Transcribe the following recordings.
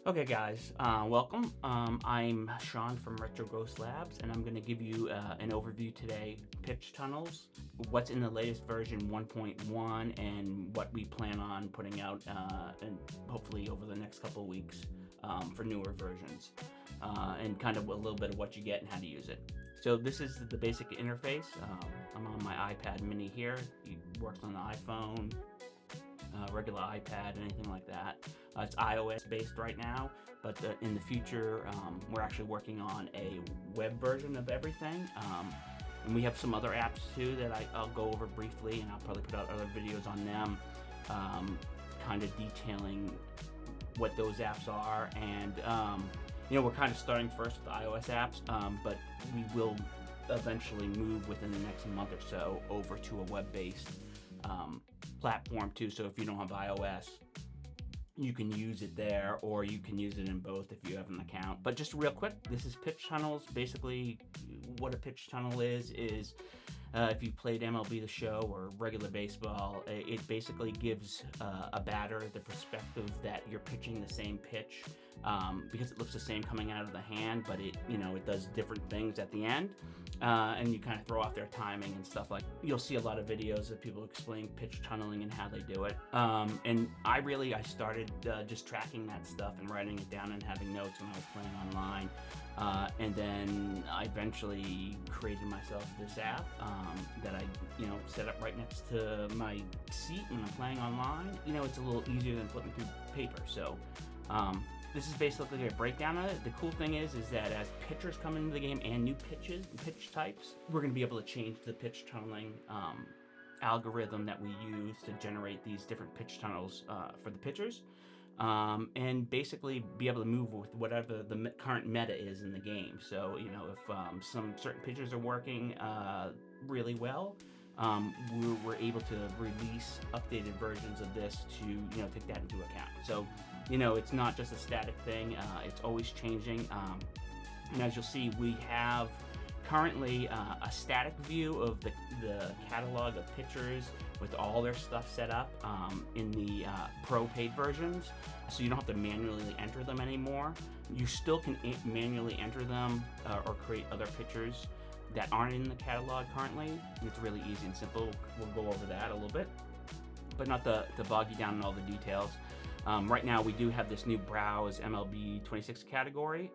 Okay guys, welcome. I'm Sean from Retro Ghost Labs, and I'm going to give you an overview today, PitchTunnels, what's in the latest version 1.1, and what we plan on putting out and hopefully over the next couple of weeks for newer versions, and kind of a little bit of what you get and how to use it. So this is the basic interface. I'm on my iPad mini here. It works on the iPhone, regular iPad, anything like that. It's iOS based right now, but in the future we're actually working on a web version of everything, and we have some other apps too that I'll go over briefly, and I'll probably put out other videos on them, kind of detailing what those apps are. And we're kind of starting first with the iOS apps, but we will eventually move within the next month or so over to a web-based platform too. So if you don't have iOS, you can use it there, or you can use it in both if you have an account. But just real quick, this is PitchTunnels. Basically, what a pitch tunnel is if you played MLB The Show or regular baseball, it basically gives a batter the perspective that you're pitching the same pitch, because it looks the same coming out of the hand, but it does different things at the end, and you kind of throw off their timing and stuff. Like, you'll see a lot of videos of people explaining pitch tunneling and how they do it, and I started just tracking that stuff and writing it down and having notes when I was playing online, and then I eventually created myself this app that I set up right next to my seat when I'm playing online. It's a little easier than flipping through paper. So this is basically a breakdown of it. The cool thing is that as pitchers come into the game and new pitch types, we're going to be able to change the pitch tunneling algorithm that we use to generate these different pitch tunnels for the pitchers, and basically be able to move with whatever the current meta is in the game. So if some certain pitchers are working really well, we're able to release updated versions of this to take that into account. So it's not just a static thing, it's always changing, and as you'll see, we have currently a static view of the catalog of pitchers with all their stuff set up in the pro paid versions, so you don't have to manually enter them anymore. You still can manually enter them or create other pitchers that aren't in the catalog currently. It's really easy and simple. We'll go over that a little bit, but not to bog you down in all the details. Right now we do have this new Browse MLB 26 category.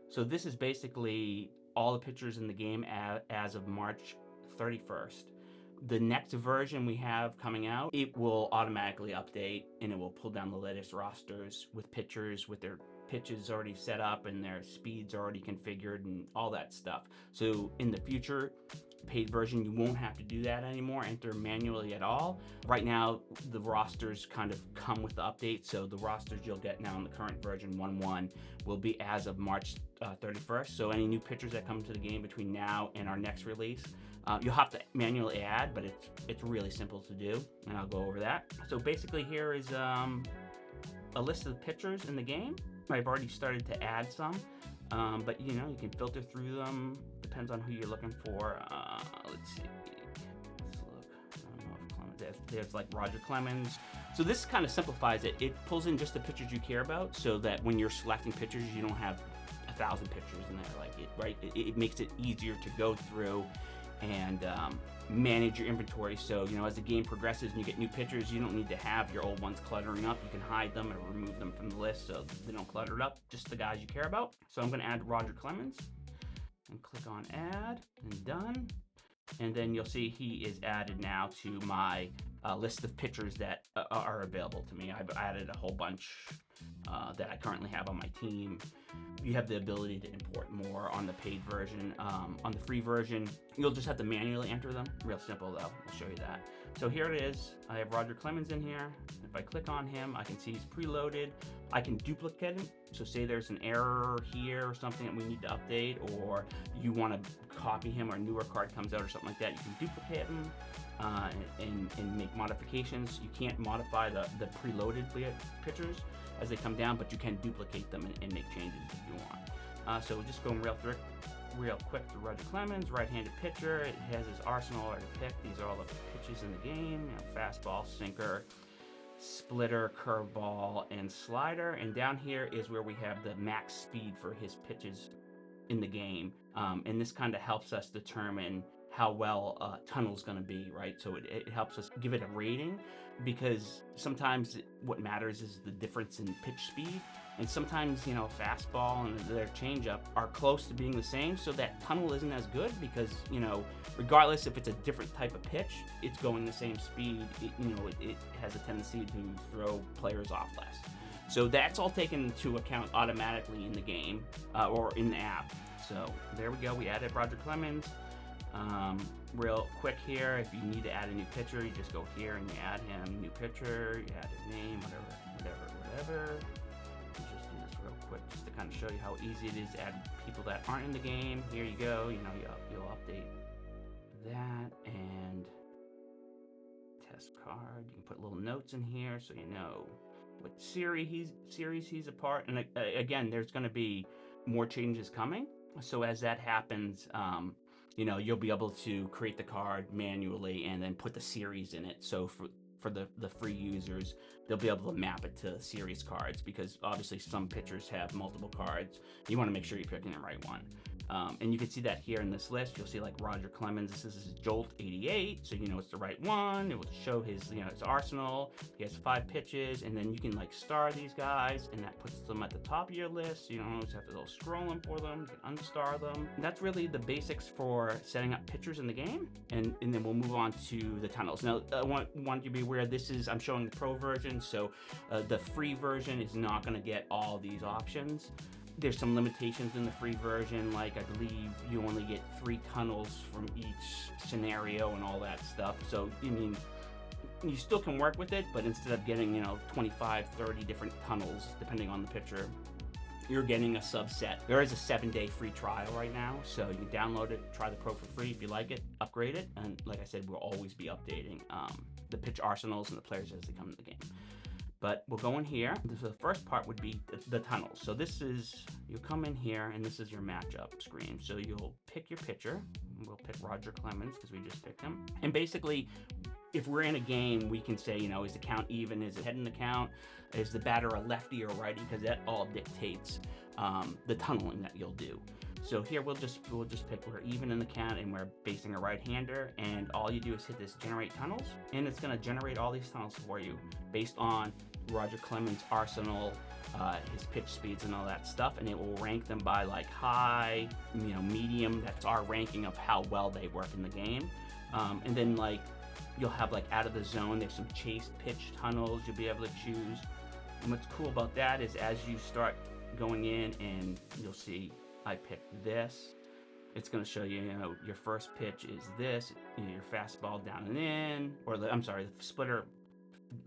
So this is basically all the pitchers in the game as of March 31st. The next version we have coming out, it will automatically update, and it will pull down the latest rosters with pitchers with their pitches already set up and their speeds already configured and all that stuff. So in the future, paid version, you won't have to do that anymore, enter manually at all. Right now, the rosters kind of come with the update, so the rosters you'll get now in the current version 1.1 will be as of March 31st. So any new pitchers that come to the game between now and our next release, you'll have to manually add, but it's really simple to do, and I'll go over that. So basically here is a list of the pitchers in the game. I've already started to add some, but you can filter through them. Depends on who you're looking for. Let's see. Let's look. I don't know if Clemens. There's like Roger Clemens. So this kind of simplifies it. It pulls in just the pitchers you care about, so that when you're selecting pitchers, you don't have 1,000 pitchers in there. It makes it easier to go through and manage your inventory. So as the game progresses and you get new pitchers, you don't need to have your old ones cluttering up. You can hide them and remove them from the list so they don't clutter it up, just the guys you care about. So I'm going to add Roger Clemens and click on add and done, and then you'll see he is added now to my list of pitchers that are available to me. I've added a whole bunch that I currently have on my team. You have the ability to import more on the paid version. On the free version, you'll just have to manually enter them. Real simple though, I'll show you that. So here it is. I have Roger Clemens in here. If I click on him, I can see he's preloaded. I can duplicate him. So say there's an error here or something that we need to update, or you want to copy him or a newer card comes out or something like that, you can duplicate him and make modifications. You can't modify the preloaded pitchers as they come down, but you can duplicate them and make changes if you want. So just going real quick to Roger Clemens, right-handed pitcher. It has his arsenal already picked. These are all the pitches in the game. Fastball, sinker, splitter, curveball, and slider. And down here is where we have the max speed for his pitches in the game. And this kind of helps us determine how well tunnel's going to be, right? So it helps us give it a rating, because sometimes what matters is the difference in pitch speed. And sometimes, fastball and their changeup are close to being the same, so that tunnel isn't as good because, regardless if it's a different type of pitch, it's going the same speed. It has a tendency to throw players off less. So that's all taken into account automatically in the game or in the app. So there we go. We added Roger Clemens. Real quick here, if you need to add a new pitcher, you just go here and you add him, new pitcher, you add his name, whatever. Let's just do this real quick just to kind of show you how easy it is to add people that aren't in the game. Here you go. You'll update that and test card. You can put little notes in here so you know what series he's a part. And again, there's going to be more changes coming. So as that happens, you'll be able to create the card manually and then put the series in it. So for the free users, they'll be able to map it to series cards, because obviously some pitchers have multiple cards. You want to make sure you're picking the right one. And you can see that here in this list. You'll see like Roger Clemens, this is his Jolt 88, so it's the right one. It will show his his arsenal. He has 5 pitches, and then you can like star these guys, and that puts them at the top of your list, so you don't always have to go scrolling for them. You can unstar them. And that's really the basics for setting up pitchers in the game, and then we'll move on to the tunnels. Now, I want you to be aware, I'm showing the pro version, so the free version is not going to get all these options. There's some limitations in the free version, like I believe you only get 3 tunnels from each scenario and all that stuff. So, you still can work with it, but instead of getting, 25, 30 different tunnels, depending on the pitcher, you're getting a subset. There is a 7-day free trial right now, so you can download it, try the pro for free. If you like it, upgrade it. And like I said, we'll always be updating the pitch arsenals and the players as they come into the game. But we'll go in here. The first part would be the tunnels. So you'll come in here, and this is your matchup screen. So you'll pick your pitcher. We'll pick Roger Clemens because we just picked him. And basically, if we're in a game, we can say, is the count even? Is it head in the count? Is the batter a lefty or righty? Because that all dictates the tunneling that you'll do. So here we'll just pick we're even in the count, and we're facing a right-hander, and all you do is hit this generate tunnels, and it's going to generate all these tunnels for you based on Roger Clemens' arsenal, his pitch speeds and all that stuff, and it will rank them by like high, medium. That's our ranking of how well they work in the game. And then like you'll have like out of the zone, there's some chase pitch tunnels you'll be able to choose. And what's cool about that is as you start going in, and you'll see I picked this, it's going to show you, your first pitch is this, your fastball down and in, or the splitter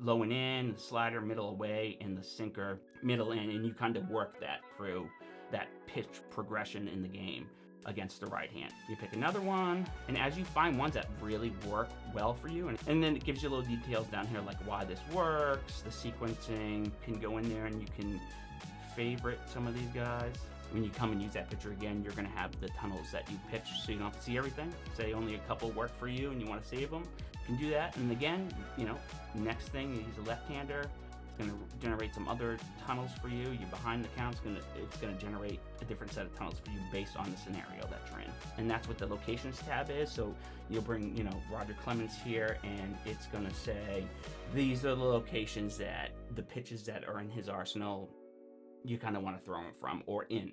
low and in, the slider middle away, and the sinker middle in, and you kind of work that through that pitch progression in the game against the right hand. You pick another one, and as you find ones that really work well for you, and then it gives you little details down here like why this works, the sequencing, can go in there and you can favorite some of these guys. When you come and use that pitcher again, you're going to have the tunnels that you pitch, so you don't have to see everything. Say only a couple work for you and you want to save them, you can do that. And again, next thing, he's a left-hander. It's going to generate some other tunnels for you. You're behind the count. It's going to generate a different set of tunnels for you based on the scenario that you're in. And that's what the locations tab is. So you'll bring, Roger Clemens here, and it's going to say these are the locations that the pitches that are in his arsenal you kind of want to throw them from, or in,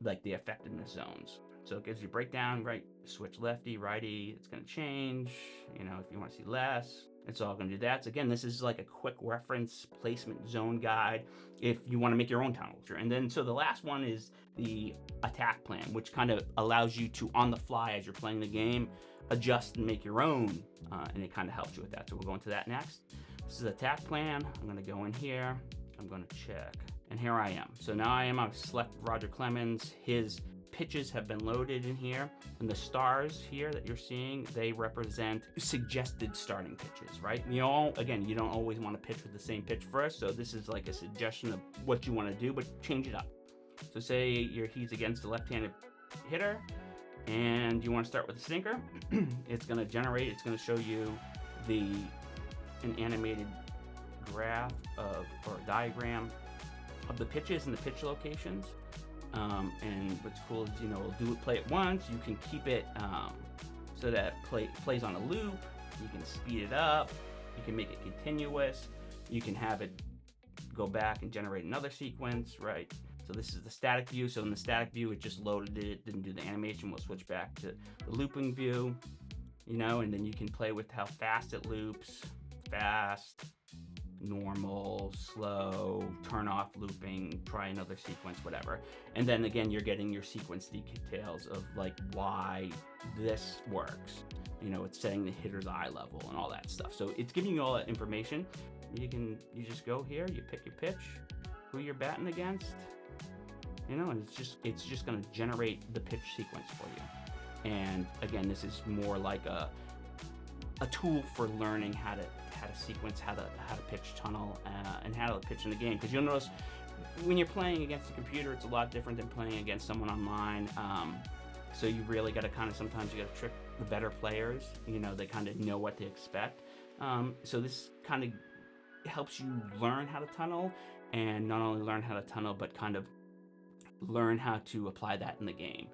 like the effectiveness zones. So it gives you a breakdown, right? Switch lefty, righty, it's going to change. If you want to see less, it's all going to do that. So again, this is like a quick reference placement zone guide if you want to make your own tunnels. And then, so the last one is the attack plan, which kind of allows you to, on the fly, as you're playing the game, adjust and make your own. And it kind of helps you with that. So we'll go into that next. This is attack plan. I'm going to go in here. I'm going to check. And here I am. So now I've selected Roger Clemens. His pitches have been loaded in here. And the stars here that you're seeing, they represent suggested starting pitches, right? Again, you don't always want to pitch with the same pitch first. So this is like a suggestion of what you want to do, but change it up. So say he's against a left-handed hitter, and you want to start with a sinker. It's going to show you an animated graph or diagram of the pitches and the pitch locations. And what's cool is, play it once. You can keep it so that plays on a loop. You can speed it up. You can make it continuous. You can have it go back and generate another sequence, right? So this is the static view. So in the static view, it just loaded it, didn't do the animation. We'll switch back to the looping view, and then you can play with how fast it loops, fast, normal, slow, turn off looping, try another sequence, whatever. And then again, you're getting your sequence details of like why this works. It's setting the hitter's eye level and all that stuff. So it's giving you all that information. You just go here, you pick your pitch, who you're batting against, and it's just going to generate the pitch sequence for you. And again, this is more like a tool for learning how to sequence, how to pitch tunnel, and how to pitch in the game. Because you'll notice when you're playing against a computer, it's a lot different than playing against someone online. So you really got to sometimes you got to trick the better players. They kind of know what to expect. So this kind of helps you learn how to tunnel, and not only learn how to tunnel, but kind of learn how to apply that in the game.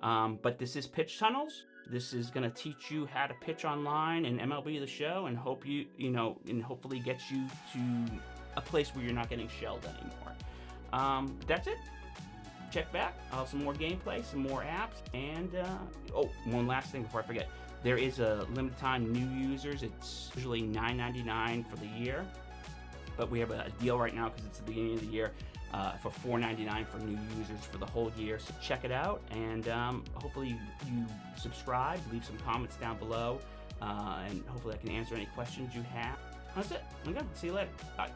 But this is PitchTunnels. This is going to teach you how to pitch online in MLB The Show, and hopefully get you to a place where you're not getting shelled anymore. That's it. Check back. I'll have some more gameplay, some more apps, and one last thing before I forget. There is a limited time new users. It's usually $9.99 for the year, but we have a deal right now because it's the beginning of the year for $4.99 for new users for the whole year. So check it out, and hopefully you subscribe, leave some comments down below, and hopefully I can answer any questions you have. That's it. Okay, see you later. Bye.